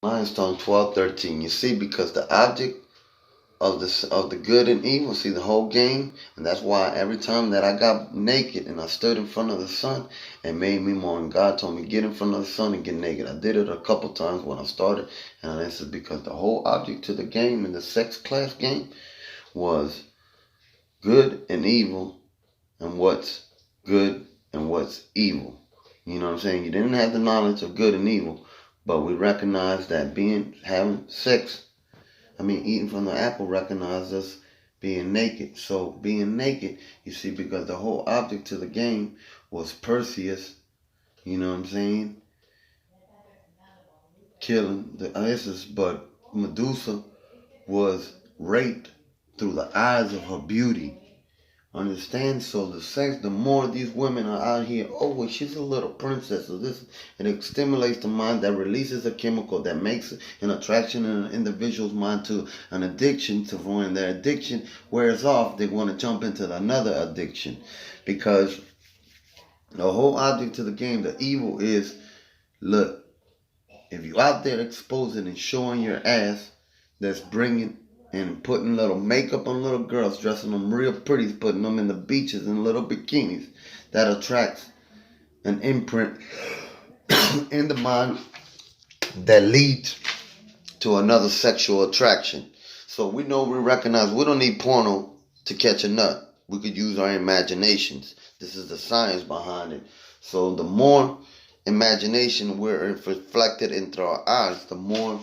Milestone 12:13. You see, because the object of the good and evil, see the whole game, and that's why every time that I got naked and I stood in front of the sun, it made me mourn. God told me get in front of the sun and get naked. I did it a couple times when I started, and this is because the whole object to the game in the sex class game was good and evil, and what's good and what's evil. You know what I'm saying? You didn't have the knowledge of good and evil, but we recognize that having sex, eating from the apple recognized us being naked. So being naked, you see, because the whole object to the game was Perseus, you know what I'm saying, killing the Isis, but Medusa was raped through the eyes of her beauty. Understand? So the more these women are out here, oh, well, she's a little princess. So this, and it stimulates the mind that releases a chemical that makes an attraction in an individual's mind to an addiction. To when their addiction wears off, they want to jump into another addiction, because the whole object to the game, the evil is, look, if you out there exposing and showing your ass, that's bringing and putting little makeup on little girls, dressing them real pretty, putting them in the beaches in little bikinis, that attracts an imprint in the mind that leads to another sexual attraction. So we recognize we don't need porno to catch a nut. We could use our imaginations. This is the science behind it. So the more imagination we're reflected into our eyes, the more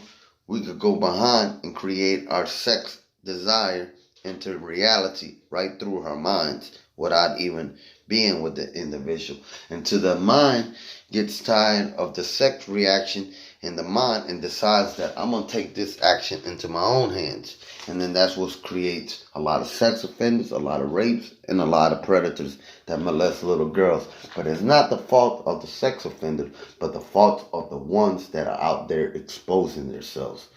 we could go behind and create our sex desire into reality right through her minds without even being with the individual. And to the mind gets tired of the sex reaction in the mind and decides that I'm going to take this action into my own hands. And then that's what creates a lot of sex offenders, a lot of rapes, and a lot of predators that molest little girls. But it's not the fault of the sex offender, but the fault of the ones that are out there exposing themselves.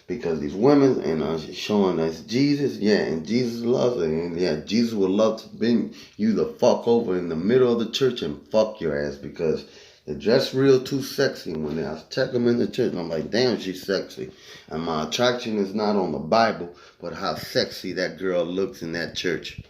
Because these women and showing us Jesus, yeah, and Jesus loves it. And yeah, Jesus would love to bring you the fuck over in the middle of the church and fuck your ass, because they're dressed real too sexy. When I check them in the church, I'm like, damn, she's sexy. And my attraction is not on the Bible, but how sexy that girl looks in that church.